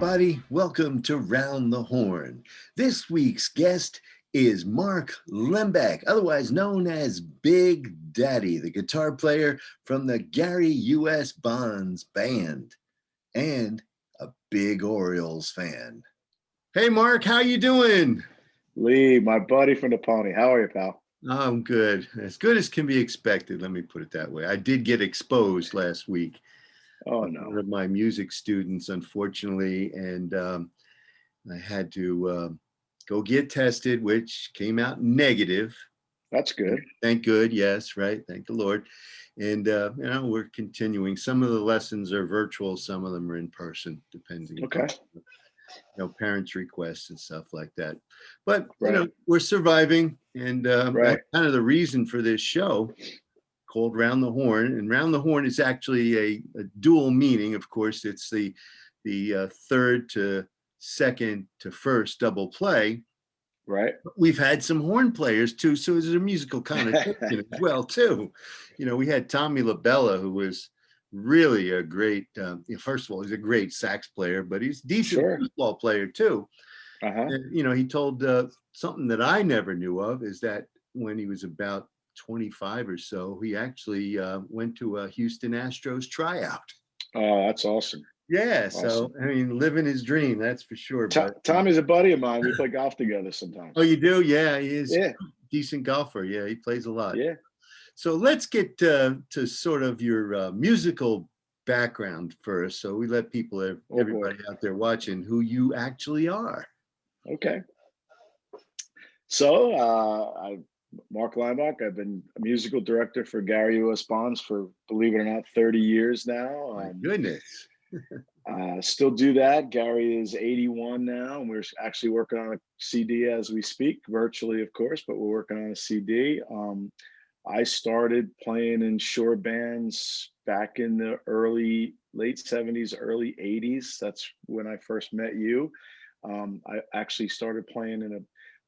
everybody. Welcome to Round the Horn. This week's guest is Mark Leimbach, otherwise known as Big Daddy, the guitar player from the Gary U.S. Bonds band and a big Orioles fan. Hey, Mark, how you doing? Lee, my buddy from the Pony. How are you, pal? I'm good. As good as can be expected. Let me put it that way. I did get exposed last week. Oh, no. One of my music students, unfortunately, and I had to go get tested, which came out negative. That's good. Thank good. Yes, right. Thank the Lord. And, we're continuing. Some of the lessons are virtual. Some of them are in person, depending Okay. upon, parents' requests and stuff like that. But, Right. we're surviving. And Right. that's kind of the reason for this show called Round the Horn. And Round the Horn is actually a dual meaning. Of course, it's the third to second to first double play. Right. We've had some horn players too, so there's a musical connotation as well too. We had Tommy LaBella, who was really a great. First of all, he's a great sax player, but he's a decent football player too. Uh-huh. And, he told something that I never knew of is that when he was about 25 or so, he actually went to a Houston Astros tryout. Oh, that's awesome. Yeah, so living his dream, that's for sure. Tommy's a buddy of mine. We play golf together sometimes. Oh, you do? Yeah, he is a decent golfer. Yeah, he plays a lot. Yeah. So let's get to sort of your musical background first. So we let everybody out there watching, who you actually are. Okay. So I'm Mark Leimbach. I've been a musical director for Gary U.S. Bonds for, believe it or not, 30 years now. My goodness. Still do that. Gary is 81 now, and we're actually working on a CD as we speak, virtually, of course, but we're working on a CD. I started playing in shore bands back in the late 70s, early 80s. That's when I first met you. I actually started playing in a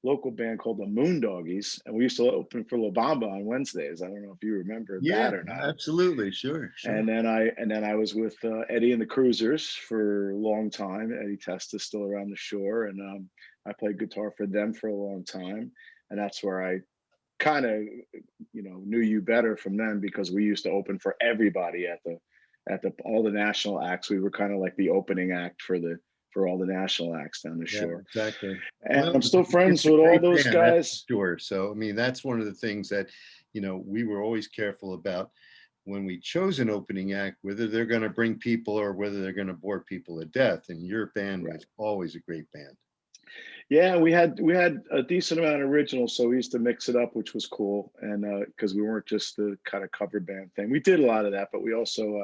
local band called the Moondoggies, and we used to open for La Bamba on Wednesdays. I don't know if you remember that or not. Absolutely, sure. And then I was with Eddie and the Cruisers for a long time. Eddie Testa's still around the shore, and I played guitar for them for a long time, and that's where I kind of knew you better from them, because we used to open for everybody at all the national acts. We were kind of like the opening act for all the national acts down the shore. Exactly. And I'm still friends with all those guys. Sure. So, that's one of the things that, we were always careful about when we chose an opening act, whether they're going to bring people or whether they're going to bore people to death. And your band was always a great band. Yeah, we had a decent amount of originals, so we used to mix it up, which was cool. And because we weren't just the kind of cover band thing. We did a lot of that, but we also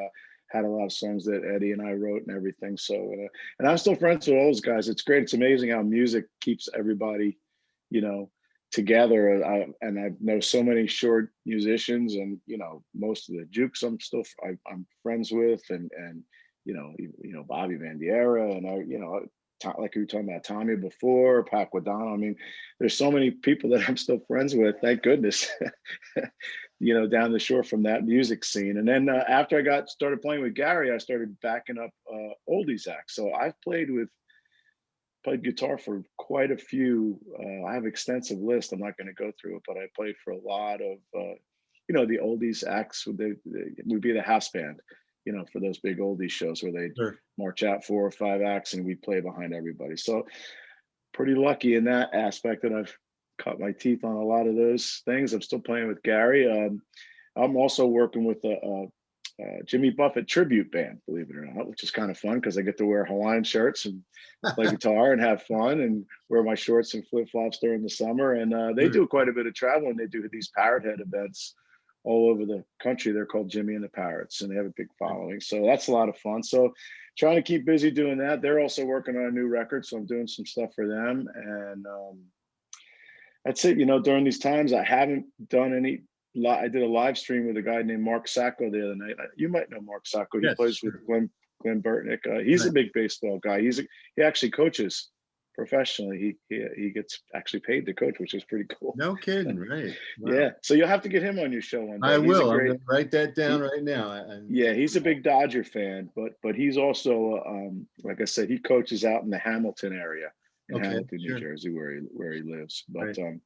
had a lot of songs that Eddie and I wrote and everything. So, and I'm still friends with all those guys. It's great. It's amazing how music keeps everybody, together. I know so many short musicians, and most of the jukes I'm friends with, and Bobby Bandiera, and like we were talking about Tommy before, Pat Guadano. There's so many people that I'm still friends with, thank goodness, down the shore from that music scene. And then after I started playing with Gary, I started backing up oldies acts. So I've played guitar for quite a few. I have an extensive list. I'm not going to go through it, but I played for a lot of, the oldies acts. Would be the house band, for those big oldies shows where they march out 4 or 5 acts and we play behind everybody. So pretty lucky in that aspect that I've cut my teeth on a lot of those things. I'm still playing with Gary. I'm also working with a Jimmy Buffett tribute band, believe it or not, which is kind of fun because I get to wear Hawaiian shirts and play guitar and have fun and wear my shorts and flip-flops during the summer. And they do quite a bit of traveling. They do these Parrot Head events all over the country. They're called Jimmy and the Parrots, and they have a big following. So that's a lot of fun. So trying to keep busy doing that. They're also working on a new record, so I'm doing some stuff for them. And that's it. During these times, I haven't done any. I did a live stream with a guy named Mark Sacco the other night. You might know Mark Sacco. He plays with Glenn Burtnick. He's a big baseball guy. He actually coaches professionally. He gets actually paid to coach, which is pretty cool. No kidding, right? Wow. Yeah, so you'll have to get him on your show one I day. He's a will. I'm great. going to write that down He, right now. yeah, he's a big Dodger fan, but he's also like I said, he coaches out in the Hamilton area in Okay, Hamilton, New sure. Jersey, where he lives. But Right.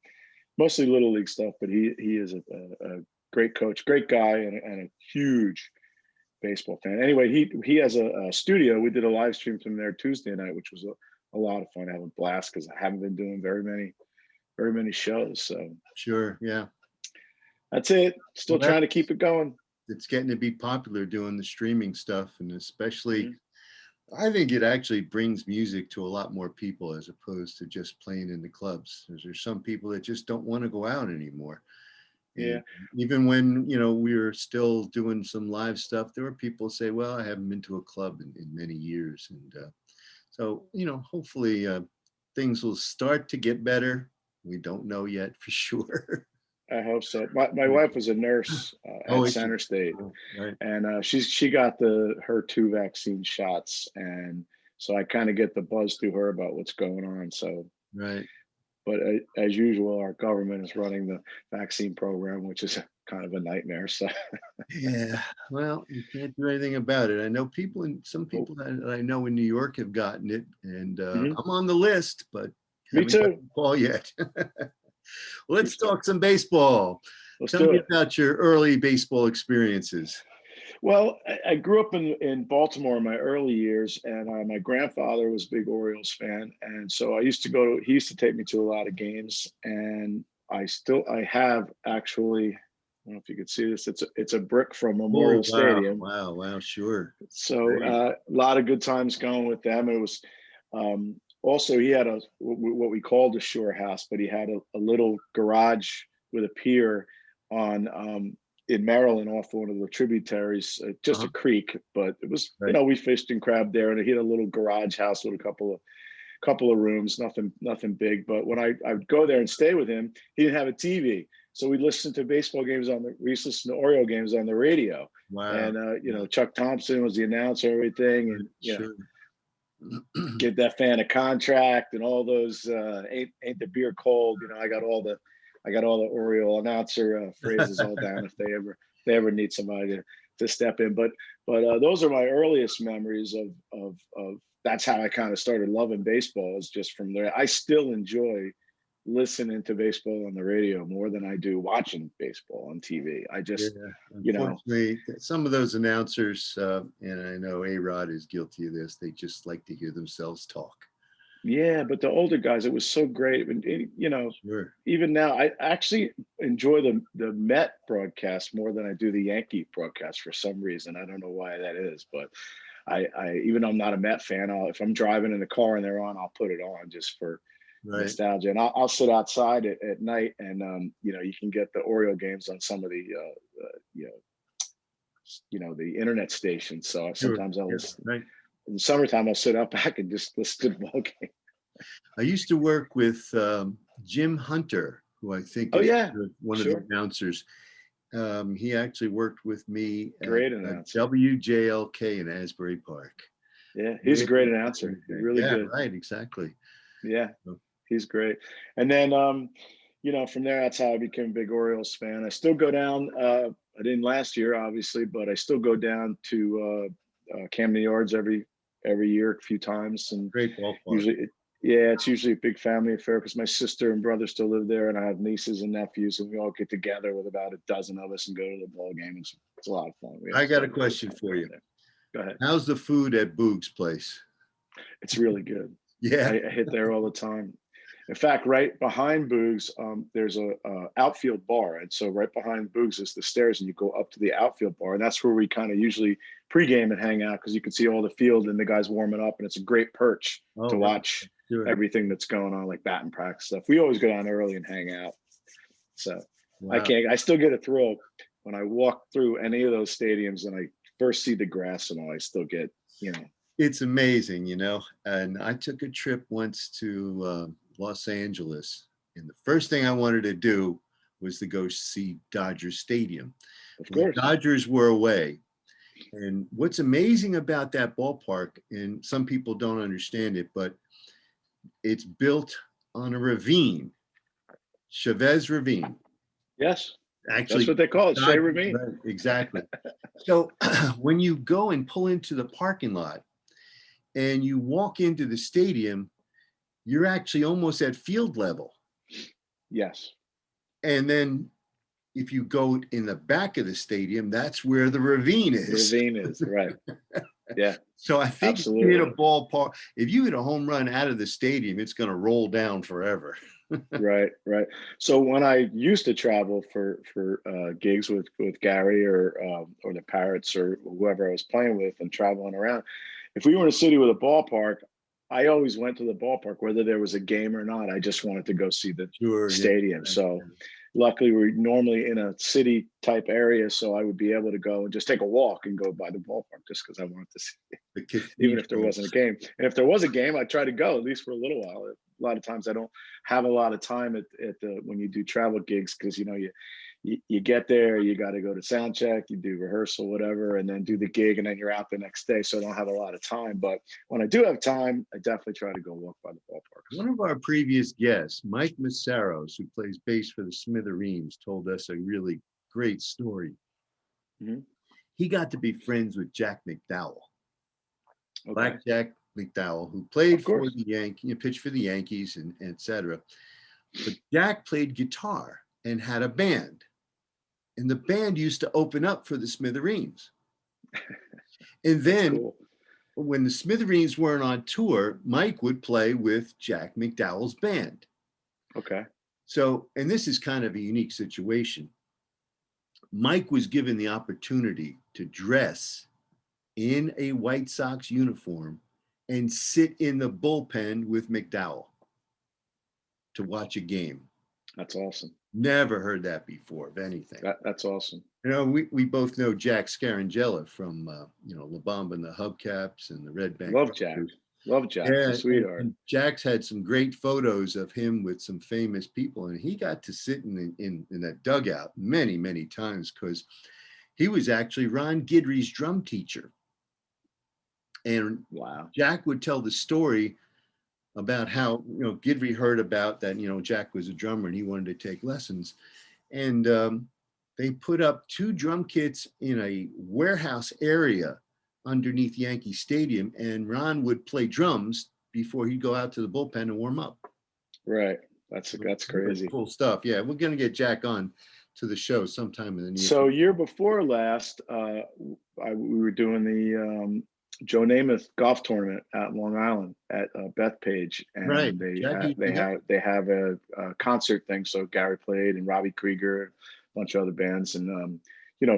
mostly little league stuff. But he is a great coach, great guy, and a huge baseball fan. Anyway, he has a studio. We did a live stream from there Tuesday night, which was a lot of fun. I have a blast because I haven't been doing very many shows. So Sure. Yeah. that's it. Still Well, trying to keep it going. it's getting to be popular doing the streaming stuff, and especially Mhm. I think it actually brings music to a lot more people as opposed to just playing in the clubs. There's some people that just don't want to go out anymore. Yeah. And even when, we were still doing some live stuff, there were people say, well, I haven't been to a club in many years. And so, hopefully things will start to get better. We don't know yet for sure. I hope so. My wife was a nurse Oh, at is she? Center State, Oh, right. and she got her 2 vaccine shots, and so I kind of get the buzz through her about what's going on. So, Right. but as usual, our government is running the vaccine program, which is kind of a nightmare. So, Yeah. Well, you can't do anything about it. I know some oh, people that I know in New York have gotten it, and mhm. I'm on the list, but Me haven't gotten too. a call yet. Let's Keep stuff. talk some baseball. Let's Tell do me it. about your early baseball experiences. Well, I grew up in Baltimore in my early years, and my grandfather was a big Orioles fan, and so I used to go to. He used to take me to a lot of games, and I have actually. I don't know if you could see this. It's a brick from Memorial Oh, wow. Stadium. Wow. Wow. Sure. So Great. a lot of good times going with them. It was also he had what we called a shore house, but he had a little garage with a pier on in Maryland off one of the tributaries, just Uh-huh. a creek. But it was Right. we fished and crabbed there, and he had a little garage house with a couple of rooms, nothing big. But when I would go there and stay with him, he didn't have a TV. So we listened to baseball games we used to listen to Oriole games on the radio. Wow. And Yeah. Chuck Thompson was the announcer, everything, Right. and Sure. give that fan a contract and all those ain't the beer cold. I got all the Oriole announcer phrases all down if they ever need somebody to step in. But those are my earliest memories of that's how I kind of started loving baseball, is just from there. I still enjoy listening to baseball on the radio more than I do watching baseball on TV. I Yeah, just, you know, unfortunately, some of those announcers, and I know A-Rod is guilty of this, they just like to hear themselves talk. yeah, but the older guys, it was so great. And Sure. even now, I actually enjoy the Met broadcast more than I do the Yankee broadcast for some reason. I don't know why that is, but I even though I'm not a Met fan, if I'm driving in the car and they're on, I'll put it on just for Right. nostalgia. And I'll sit outside at night, and you can get the Oriole games on some of the you know the internet stations. So Sure. sometimes I'll Yeah. listen. Right. In the summertime, I'll sit out back and just listen to the ball game. I used to work with Jim Hunter, who I think Oh is yeah, one of the sure. announcers. He actually worked with me at Great announcer. WJLK in Asbury Park. Yeah, he's a Way great back in announcer. the He's day. really Yeah, good. right, exactly. Yeah, So, he's great. And then from there, that's how I became a big Orioles fan. I still go down. I didn't last year, obviously, but I still go down to Camden Yards every year a few times, and great ballpark. usually, yeah, it's usually a big family affair because my sister and brother still live there, and I have nieces and nephews, and we all get together with about a dozen of us and go to the ball game. It's a lot of fun. We I always got a have a good question time for down you. there. Go ahead. How's the food at Boog's place? It's really good. Yeah. I hit there all the time. In fact, right behind Boogs, there's a outfield bar, and so right behind Boogs is the stairs, and you go up to the outfield bar, and that's where we kind of usually pregame and hang out because you can see all the field and the guys warming up, and it's a great perch Oh, to right. watch Sure. everything that's going on, like batting practice stuff. We always go down early and hang out. So Wow. I still get a thrill when I walk through any of those stadiums and I first see the grass and all. I still get. It's amazing, and I took a trip once to Los Angeles, and the first thing I wanted to do was to go see Dodger Stadium. Of Well, the course. Dodgers were away. And what's amazing about that ballpark, and some people don't understand it, but It's built on a ravine, Chavez Ravine. Yes, that's Actually, what they call it, Shea God, Ravine. right, exactly. So when you go and pull into the parking lot and you walk into the stadium, you're actually almost at field level. Yes, And then if you go in the back of the stadium, that's where the ravine the is. ravine is right. Yeah, So I think if you hit a absolutely. ballpark, if you hit a home run out of the stadium, it's going to roll down forever. Right, right. So when I used to travel for gigs with Gary or the Parrots or whoever I was playing with and traveling around, if we were in a city with a ballpark, I always went to the ballpark whether there was a game or not. I just wanted to go see the Sure. Yeah. stadium. So luckily we're normally in a city type area, so I would be able to go and just take a walk and go by the ballpark just because I wanted to see it, The even if there cathedrals. wasn't a game. And if there was a game, I'd try to go at least for a little while. A lot of times I don't have a lot of time at the when you do travel gigs because you get there, you got to go to sound check, you do rehearsal, whatever, and then do the gig, and then you're out the next day. So I don't have a lot of time. But when I do have time, I definitely try to go walk by the ballparks. One of our previous guests, Mike Massaros, who plays bass for the Smithereens, told us a really great story. Mm-hmm. He got to be friends with Jack McDowell, Okay. Black Jack McDowell, who played Of for course. the Yankees, pitched for the Yankees, and et cetera. But Jack played guitar and had a band, and the band used to open up for the Smithereens. And That's then cool. when the Smithereens weren't on tour, Mike would play with Jack McDowell's band. Okay. So, and this is kind of a unique situation. Mike was given the opportunity to dress in a White Sox uniform and sit in the bullpen with McDowell to watch a game. That's awesome. Never heard that before, if anything. That's awesome. You know, we both know Jack Scarangella from, La Bamba and the Hubcaps and the Red Bank Love Jack. Rockers. Love Jack. He's Yeah, a sweetheart. and Jack's had some great photos of him with some famous people, and he got to sit in that dugout many, many times because he was actually Ron Guidry's drum teacher. And Wow. Jack would tell the story about how, Guidry heard about that, Jack was a drummer and he wanted to take lessons. And they put up 2 drum kits in a warehouse area underneath Yankee Stadium, and Ron would play drums before he'd go out to the bullpen and warm up. Right. That's crazy. Cool stuff. Yeah, we're going to get Jack on to the show sometime in the near So future. year before last, we were doing the Joe Namath golf tournament at Long Island at Bethpage, and Right. they have a concert thing. So Gary played and Robbie Krieger, a bunch of other bands, and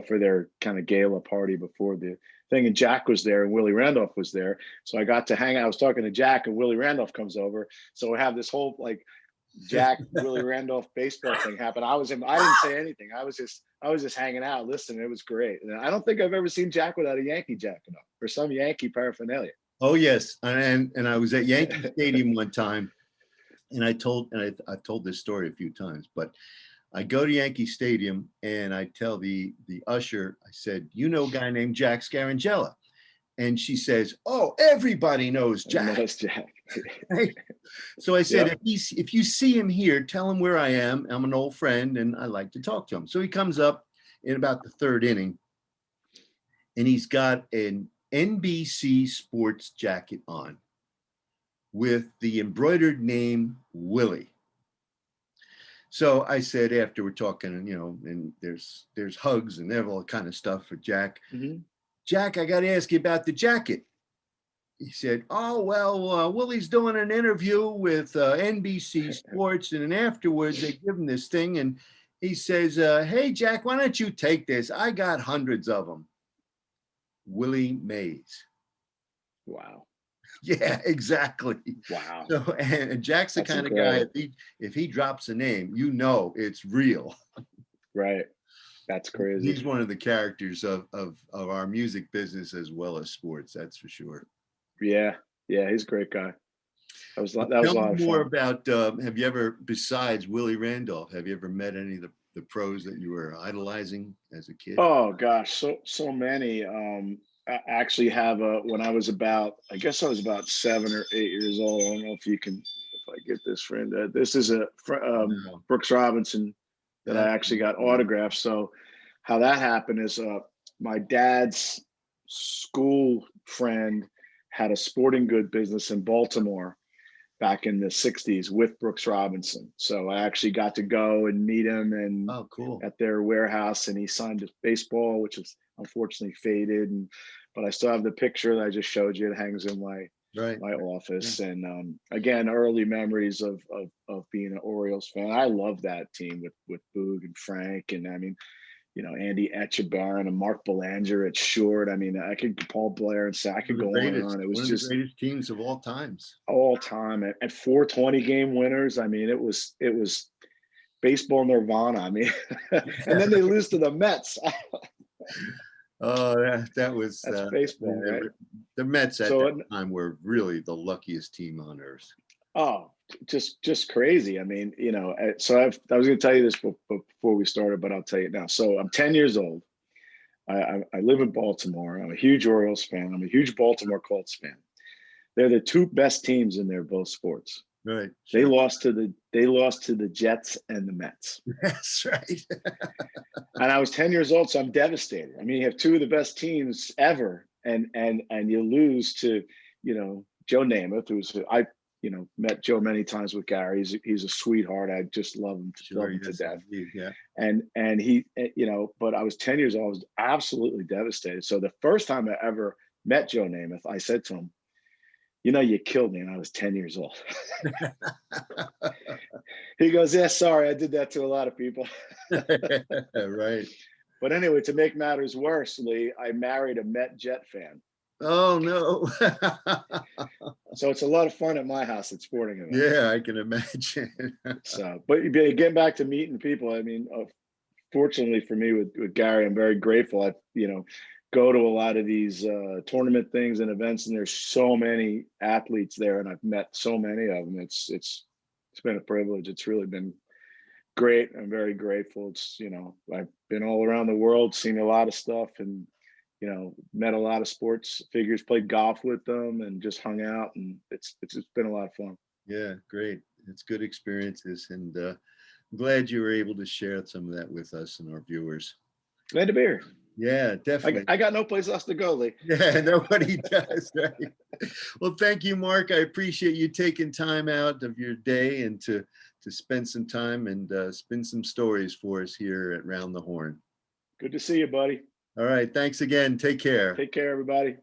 for their kind of gala party before the thing. And Jack was there and Willie Randolph was there. So I got to hang out. I was talking to Jack and Willie Randolph comes over. So we have this whole Jack Willie Randolph baseball thing happen. I didn't say anything. I was just hanging out, listening. It was great. And I don't think I've ever seen Jack without a Yankee jacket on or some Yankee paraphernalia. Oh yes, and I was at Yankee Stadium one time, and I've told this story a few times, but I go to Yankee Stadium and I tell the usher, I said, a guy named Jack Scarangella. And she says, "Oh, everybody knows Jack." Knows Jack. Right? So I said, Yep. if you see him here, tell him where I am. I'm an old friend and I like to talk to him. So he comes up in about the 3rd inning and he's got an NBC Sports jacket on with the embroidered name Willie. So I said, after we're talking, and there's hugs and all kind of stuff for Jack. Mm-hmm. Jack, I got to ask you about the jacket. He said, "Oh, well, Willie's doing an interview with NBC Sports, and then afterwards they give him this thing, and he says, hey, Jack, why don't you take this? I got hundreds of them." Willie Mays. Wow. Yeah, exactly. Wow. So, and Jack's the That's kind incredible. of guy, if he drops a name, it's real. Right. That's crazy. He's one of the characters of our music business as well as sports. That's for sure. Yeah. Yeah. He's a great guy. That was a lot of more fun. about, have you ever, besides Willie Randolph, have you ever met any of the pros that you were idolizing as a kid? Oh gosh, so many. I actually have when I was about 7 or 8 years old. I don't know if I get this friend. This is No. Brooks Robinson that I That's actually got cool. autographed. So how that happened is my dad's school friend had a sporting good business in Baltimore back in the 60s with Brooks Robinson. So I actually got to go and meet him and Oh, cool. at their warehouse, and he signed his baseball, which is unfortunately faded. And but I still have the picture that I just showed you. It hangs in Right. my Yeah. office. And again, early memories of being an Orioles fan. I love that team with Boog and Frank, and I mean, Andy Etchebarren and Mark Belanger at short. I mean, I could Paul Blair and say I could One of go the on and greatest, on. It was one of the just greatest teams of all times. all time at 420 game winners. I mean, it was baseball nirvana. I mean, and then they lose to the Mets. Oh, that was That's baseball, right? the Mets at that So, time were really the luckiest team on earth. oh, just crazy. I mean, so I was going to tell you this before we started, but I'll tell you now. So I'm 10 years old. I live in Baltimore. I'm a huge Orioles fan. I'm a huge Baltimore Colts fan. They're the two best teams in their both sports. Right. They Sure. lost to the Jets and the Mets. That's right. And I was 10 years old, so I'm devastated. I mean, you have two of the best teams ever, and you lose to, Joe Namath, I met Joe many times with Gary. He's a sweetheart. I just love him, Sure. to Yes, death. indeed. Yeah. And he, but I was 10 years old. I was absolutely devastated. So the first time I ever met Joe Namath, I said to him, you killed me, and I was 10 years old. He goes, yeah, sorry, I did that to a lot of people. Right. But anyway, to make matters worse, Lee, I married a Met Jet fan. Oh no. So it's a lot of fun at my house at sporting events. Yeah, I can imagine. So, but getting back to meeting people, I mean, fortunately for me with Gary, I'm very grateful. I, go to a lot of these tournament things and events, and there's so many athletes there, and I've met so many of them. It's been a privilege. It's really been great. I'm very grateful. It's, I've been all around the world, seen a lot of stuff, and met a lot of sports figures, played golf with them, and just hung out, and it's been a lot of fun. Yeah, great. It's good experiences, and I'm glad you were able to share some of that with us and our viewers. Glad to be here. Yeah, definitely. I got no place else to go, Lee. Yeah, nobody does, right? Well, thank you, Mark. I appreciate you taking time out of your day and to spend some time and spin some stories for us here at Round the Horn. Good to see you, buddy. All right. Thanks again. Take care. Take care, everybody.